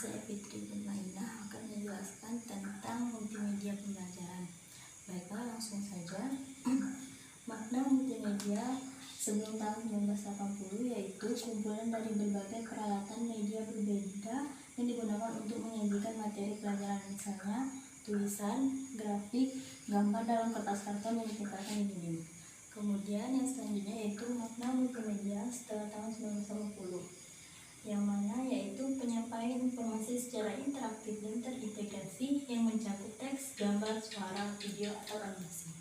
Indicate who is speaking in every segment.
Speaker 1: saya Fitri Bermainah akan menjelaskan tentang multimedia pembelajaran. Baiklah, langsung saja. Makna multimedia sebelum tahun 1980 yaitu kumpulan dari berbagai peralatan media berbeda yang digunakan untuk menyajikan materi pelajaran, misalnya tulisan, grafik, gambar dalam kertas karton yang ditingkatkan di dinding. Kemudian yang selanjutnya yaitu makna multimedia setelah tahun 1980, yang mana yaitu penyampaian informasi secara interaktif dan terintegrasi yang mencakup teks, gambar, suara, video, atau animasi.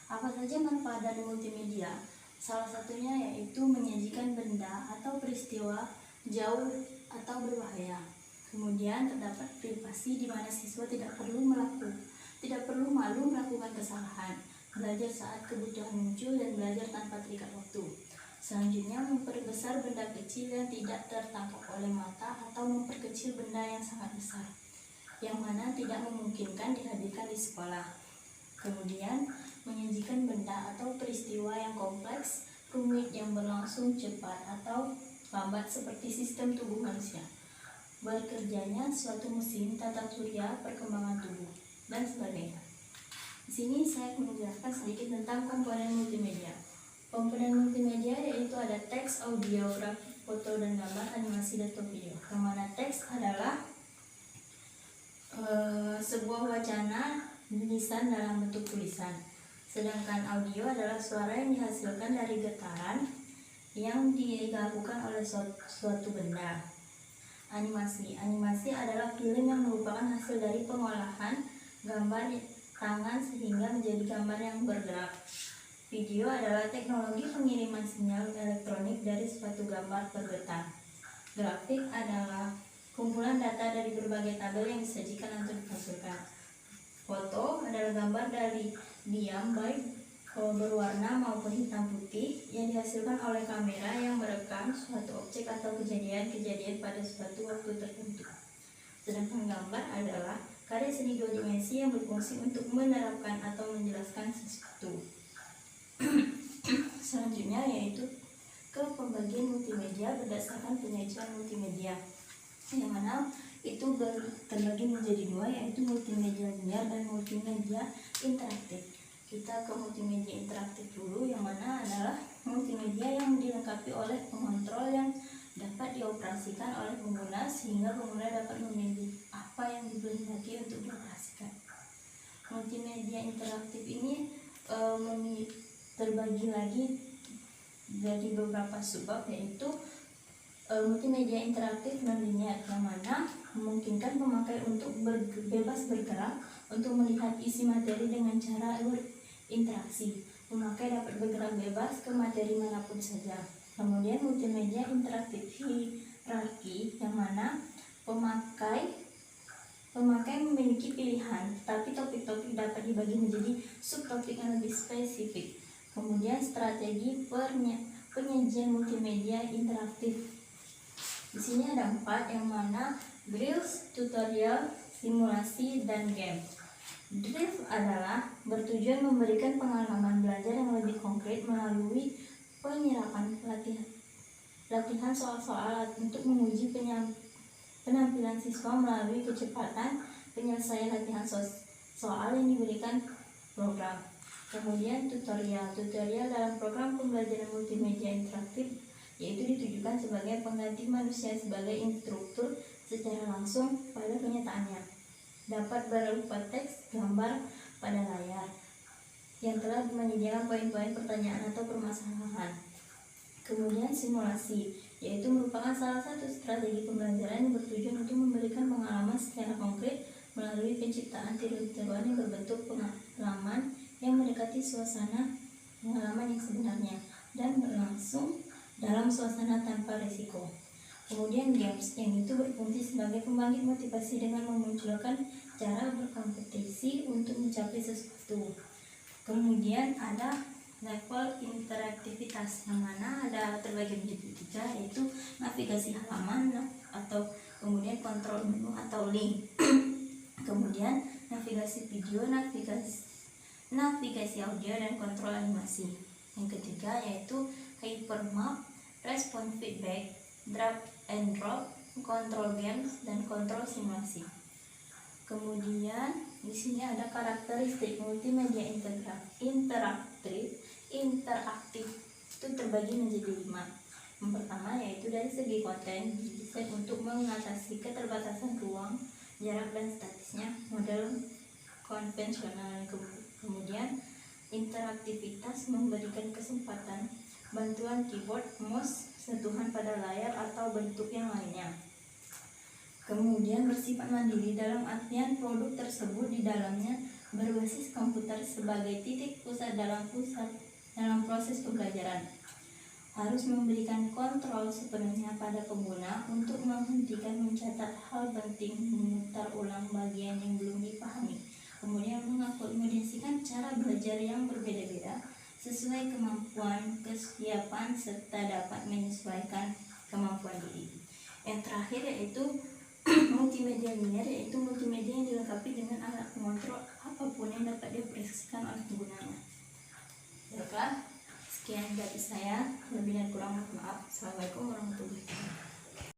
Speaker 1: Apa saja manfaat dari multimedia? Salah satunya yaitu menyajikan benda atau peristiwa jauh atau berbahaya. Kemudian terdapat privasi di mana siswa tidak perlu malu melakukan kesalahan, belajar saat kebutuhan muncul, dan belajar tanpa terikat waktu. Selanjutnya, memperbesar benda kecil yang tidak tertangkap oleh mata atau memperkecil benda yang sangat besar, yang mana tidak memungkinkan dihadirkan di sekolah. Kemudian, menyajikan benda atau peristiwa yang kompleks, rumit, yang berlangsung cepat atau lambat seperti sistem tubuh manusia, bekerjanya suatu mesin, tata surya, perkembangan tubuh, dan sebagainya. Di sini saya menjelaskan sedikit tentang komponen multimedia. Komponen multimedia yaitu ada teks, audio, grafik, foto, dan gambar, animasi, dan video. Yang mana teks adalah sebuah wacana lisan dalam bentuk tulisan. Sedangkan audio adalah suara yang dihasilkan dari getaran yang dilakukan oleh suatu benda. Animasi adalah film yang merupakan hasil dari pengolahan gambar tangan sehingga menjadi gambar yang bergerak. Video adalah teknologi pengiriman sinyal elektronik dari suatu gambar bergetar. Grafik adalah kumpulan data dari berbagai tabel yang disajikan untuk dihasilkan. Foto adalah gambar dari diam, baik berwarna maupun hitam putih, yang dihasilkan oleh kamera yang merekam suatu objek atau kejadian-kejadian pada suatu waktu tertentu. Sedangkan gambar adalah karya seni dua dimensi yang berfungsi untuk menerapkan atau menjelaskan sesuatu. Selanjutnya yaitu ke pembagian multimedia berdasarkan penyajian multimedia, yang mana itu terbagi menjadi dua, yaitu multimedia linear dan multimedia interaktif. Kita ke multimedia interaktif dulu, yang mana adalah multimedia yang dilengkapi oleh pengontrol yang dapat dioperasikan oleh pengguna sehingga pengguna dapat memilih apa yang dikehendaki untuk dioperasikan. Multimedia interaktif ini terbagi lagi dari beberapa subbab, yaitu multimedia interaktif non linear, yang mana memungkinkan pemakai untuk bebas bergerak untuk melihat isi materi dengan cara berinteraksi. Pemakai dapat bergerak bebas ke materi manapun saja. Kemudian multimedia interaktif hierarki, yang mana pemakai memiliki pilihan, tetapi topik-topik dapat dibagi menjadi subtopik yang lebih spesifik. Kemudian strategi penyajian multimedia interaktif. Di sini ada 4, yang mana drills, tutorial, simulasi, dan game. Drill adalah bertujuan memberikan pengalaman belajar yang lebih konkret melalui penyerapan latihan soal-soal untuk menguji penampilan siswa melalui kecepatan penyelesaian latihan soal yang diberikan program. Kemudian tutorial dalam program pembelajaran multimedia interaktif yaitu ditujukan sebagai pengganti manusia sebagai instruktur secara langsung pada kenyataannya. Dapat berupa teks, gambar pada layar yang telah menyediakan poin-poin pertanyaan atau permasalahan. Kemudian simulasi, yaitu merupakan salah satu strategi pembelajaran yang bertujuan untuk memberikan pengalaman secara konkret melalui penciptaan tiru-tiruan yang berbentuk pengalaman yang mendekati suasana pengalaman yang sebenarnya dan berlangsung dalam suasana tanpa risiko. Kemudian games, yang itu berfungsi sebagai pembangkit motivasi dengan memunculkan cara berkompetisi untuk mencapai sesuatu. Kemudian ada level interaktivitas, yang mana ada terbagi menjadi 3, yaitu navigasi halaman atau kemudian kontrol menu atau link. Kemudian navigasi video, navigasi audio, dan kontrol animasi. Yang ketiga yaitu hypermap, respon feedback, drag and drop, kontrol games, dan kontrol simulasi. Kemudian di sini ada karakteristik multimedia interaktif itu terbagi menjadi 5. Yang pertama yaitu dari segi konten didesain untuk mengatasi keterbatasan ruang, jarak dan statisnya model konvensional. Kemudian interaktivitas memberikan kesempatan bantuan keyboard, mouse, sentuhan pada layar atau bentuk yang lainnya. Kemudian bersifat mandiri dalam artian produk tersebut di dalamnya berbasis komputer sebagai titik pusat dalam proses pembelajaran. Harus memberikan kontrol sepenuhnya pada pengguna untuk menghentikan mencatat hal penting, memutar ulang bagian yang belum dipahami. Kemudian mengakomodasikan cara belajar yang berbeda-beda sesuai kemampuan, kesiapan, serta dapat menyesuaikan kemampuan diri. Yang terakhir yaitu multimedia linear, yaitu multimedia yang dilengkapi dengan alat pengontrol apapun yang dapat dioperasikan oleh penggunanya. Baiklah, sekian dari saya, lebih dan kurang mohon maaf. Assalamualaikum warahmatullahi wabarakatuh.